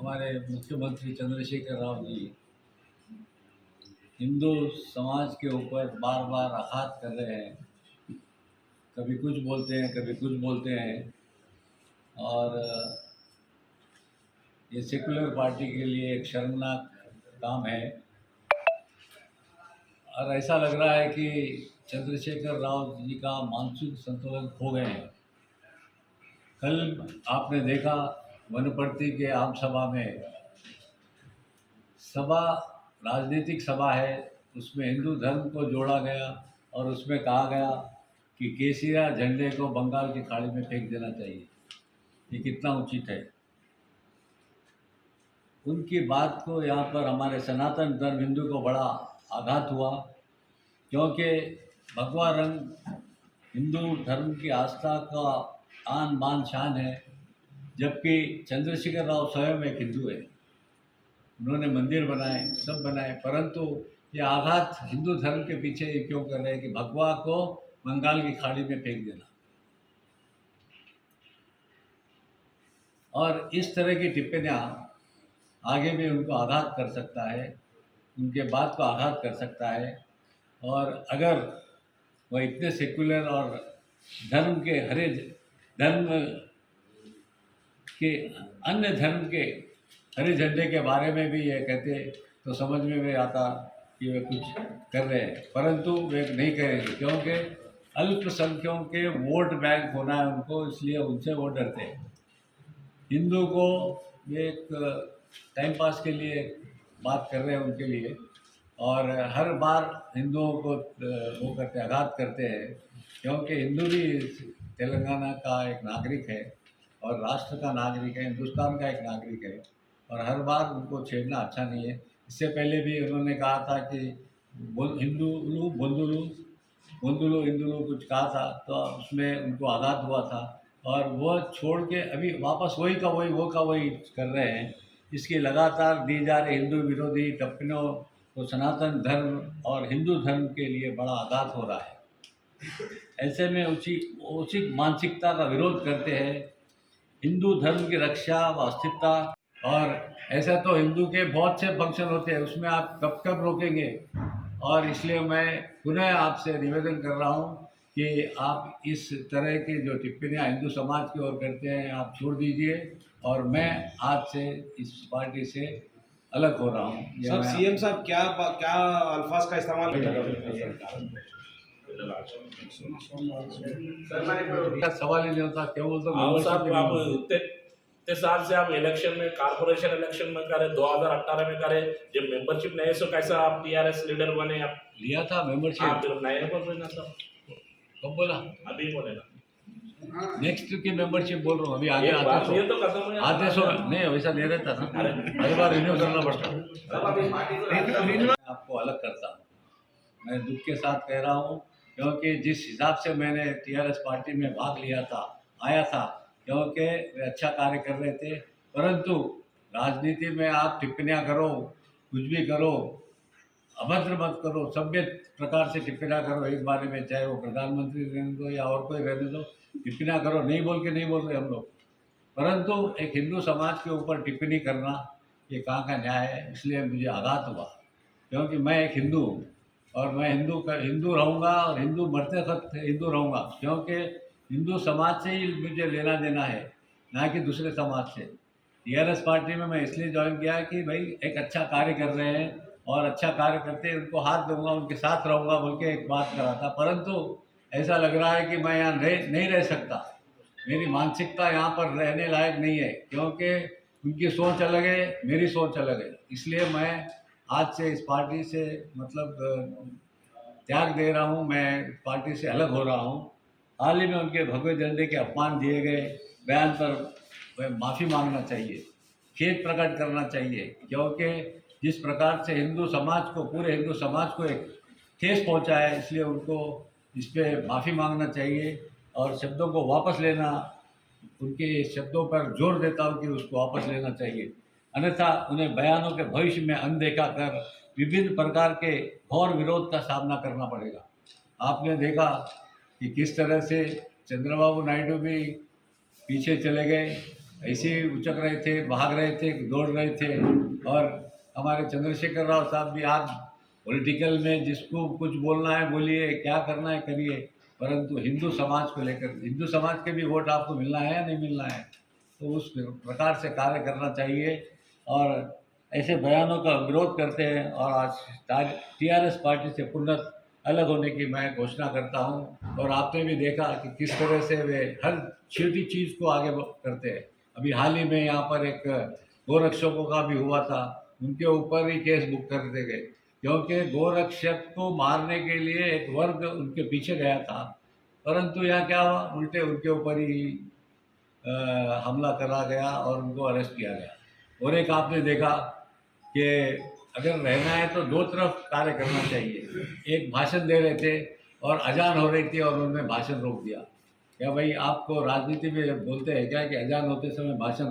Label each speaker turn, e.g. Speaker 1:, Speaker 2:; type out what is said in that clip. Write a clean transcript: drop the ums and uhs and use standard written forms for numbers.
Speaker 1: हमारे मुख्यमंत्री चंद्रशेखर राव जी हिंदू समाज के ऊपर बार बार आघात कर रहे हैं। कभी कुछ बोलते हैं, कभी कुछ बोलते हैं। और ये सेकुलर पार्टी के लिए एक शर्मनाक काम है। और ऐसा लग रहा है कि चंद्रशेखर राव जी का मानसिक संतुलन खो गए हैं। कल आपने देखा वनपर्ती के आम सभा में, सभा राजनीतिक सभा है, उसमें हिंदू धर्म को जोड़ा गया और उसमें कहा गया कि केसरिया झंडे को बंगाल की खाड़ी में फेंक देना चाहिए। ये कितना उचित है। उनकी बात को यहाँ पर हमारे सनातन धर्म हिंदू को बड़ा आघात हुआ, क्योंकि भगवा रंग हिंदू धर्म की आस्था का आन बान शान है, जबकि चंद्रशेखर राव स्वयं एक हिंदू है। उन्होंने मंदिर बनाए, सब बनाए, परंतु ये आघात हिंदू धर्म के पीछे ये क्यों कर रहे हैं कि भगवा को बंगाल की खाड़ी में फेंक देना। और इस तरह की टिप्पणियाँ आगे भी उनको आघात कर सकता है, उनके बात को आघात कर सकता है। और अगर वह इतने सेकुलर और धर्म के हरे धर्म के अन्य धर्म के हरे झंडे के बारे में भी ये कहते तो समझ में भी आता कि वे कुछ कर रहे हैं, परंतु वे नहीं करेंगे, क्योंकि अल्पसंख्यकों के वोट बैंक होना है उनको, इसलिए उनसे वो डरते हैं। हिंदू को ये एक टाइम पास के लिए बात कर रहे हैं उनके लिए, और हर बार हिंदुओं को वो करते आघात करते हैं, क्योंकि हिंदू भी तेलंगाना का एक नागरिक है और राष्ट्र का नागरिक है, हिंदुस्तान का एक नागरिक है, और हर बार उनको छेड़ना अच्छा नहीं है। इससे पहले भी उन्होंने कहा था कि हिंदुलू बंधुलू बंधुलू हिंदुलू कुछ कहा था, तो उसमें उनको आघात हुआ था। और वो छोड़ के अभी वापस वही का वही वो का वही कर रहे हैं। इसकी लगातार दी जा रही हिंदू विरोधी टिप्पणियों को सनातन धर्म और हिंदू धर्म के लिए बड़ा आघात हो रहा है। ऐसे में उचित मानसिकता का विरोध करते हैं, हिंदू धर्म की रक्षा व अस्थिरता। और ऐसा तो हिंदू के बहुत से फंक्शन होते हैं, उसमें आप कब कब रोकेंगे। और इसलिए मैं पुनः आपसे निवेदन कर रहा हूँ कि आप इस तरह की जो टिप्पणियाँ हिंदू समाज की ओर करते हैं आप छोड़ दीजिए, और मैं आज से इस पार्टी से अलग हो रहा हूँ।
Speaker 2: सर, सीएम साहब क्या क्या अल्फाज का इस्तेमाल
Speaker 1: सवाल ही नहीं होता, क्यों बोलते
Speaker 3: इतने साल से आप इलेक्शन में, कारपोरेशन इलेक्शन में करे, 2018 में करे, जब मेंबरशिप नहीं, सो कैसा आप टीआरएस लीडर बने? आप
Speaker 1: लिया था मेंबरशिप?
Speaker 3: आप नए बोल रहे ना सर,
Speaker 1: कब बोला?
Speaker 3: अभी बोले ना
Speaker 1: नेक्स्ट की मेंबरशिप बोल रहा हूँ। अभी आगे आते
Speaker 3: ये तो खत्म हो
Speaker 1: आते सो नहीं, वैसा नहीं रहता ना, हर बार रिन्यू करना पड़ता। आपको अलग करता हूँ, मैं दुख के साथ कह रहा हूँ, क्योंकि जिस हिसाब से मैंने टीआरएस पार्टी में भाग लिया था, आया था, क्योंकि वे अच्छा कार्य कर रहे थे। परंतु राजनीति में आप टिप्पणियाँ करो, कुछ भी करो, अभद्र मत करो, सभ्य प्रकार से टिप्पणियाँ करो एक बारे में, चाहे वो प्रधानमंत्री रहने दो या और कोई रहने दो, टिप्पणियाँ करो। नहीं बोल के नहीं बोल रहे हम लोग, परंतु एक हिंदू समाज के ऊपर टिप्पणी करना ये कहाँ का न्याय है। इसलिए मुझे आघात हुआ, क्योंकि मैं एक हिंदू हूँ और मैं हिंदू रहूँगा और हिंदू मरते वक्त हिंदू रहूँगा, क्योंकि हिंदू समाज से ही मुझे लेना देना है, ना कि दूसरे समाज से। टीआरएस पार्टी में मैं इसलिए ज्वाइन किया कि भाई एक अच्छा कार्य कर रहे हैं और अच्छा कार्य करते हैं, उनको हाथ दूंगा, उनके साथ रहूँगा बोल के एक बात करा था। परंतु ऐसा लग रहा है कि मैं यहाँ नहीं रह सकता, मेरी मानसिकता यहाँ पर रहने लायक नहीं है, क्योंकि उनकी सोच अलग है, मेरी सोच अलग है। इसलिए मैं आज से इस पार्टी से मतलब त्याग दे रहा हूँ, मैं पार्टी से अलग हो रहा हूँ। हाल ही में उनके भगवे झंडे के अपमान दिए गए बयान पर माफ़ी मांगना चाहिए, खेद प्रकट करना चाहिए, क्योंकि जिस प्रकार से हिंदू समाज को, पूरे हिंदू समाज को एक ठेस पहुंचा है, इसलिए उनको इस पर माफ़ी मांगना चाहिए और शब्दों को वापस लेना, उनके शब्दों पर जोर देता हूँ कि उसको वापस लेना चाहिए। अन्यथा उन्हें बयानों के भविष्य में अनदेखा कर विभिन्न प्रकार के घोर विरोध का सामना करना पड़ेगा। आपने देखा कि किस तरह से चंद्रबाबू नायडू भी पीछे चले गए ऐसे ही उचक रहे थे, भाग रहे थे, दौड़ रहे थे। और हमारे चंद्रशेखर राव साहब भी आज पॉलिटिकल में जिसको कुछ बोलना है बोलिए, क्या करना है करिए, परंतु हिंदू समाज को लेकर, हिंदू समाज के भी वोट आपको मिलना है या नहीं मिलना है, तो उस प्रकार से कार्य करना चाहिए। और ऐसे बयानों का विरोध करते हैं और आज टीआरएस पार्टी से पूर्णतः अलग होने की मैं घोषणा करता हूं। और आपने भी देखा कि किस तरह से वे हर छोटी चीज़ को आगे करते हैं। अभी हाल ही में यहाँ पर एक गोरक्षकों का भी हुआ था, उनके ऊपर ही केस बुक कर दिए गए, क्योंकि गोरक्षक को मारने के लिए एक वर्ग उनके पीछे गया था, परंतु यहाँ क्या हुआ, उल्टे उनके ऊपर ही हमला करा गया और उनको अरेस्ट किया गया। और एक आपने देखा कि अगर रहना है तो दो तरफ कार्य करना चाहिए। एक भाषण दे रहे थे और अजान हो रही थी और उन्होंने भाषण रोक दिया। क्या भाई आपको राजनीति में बोलते हैं क्या कि अजान होते समय भाषण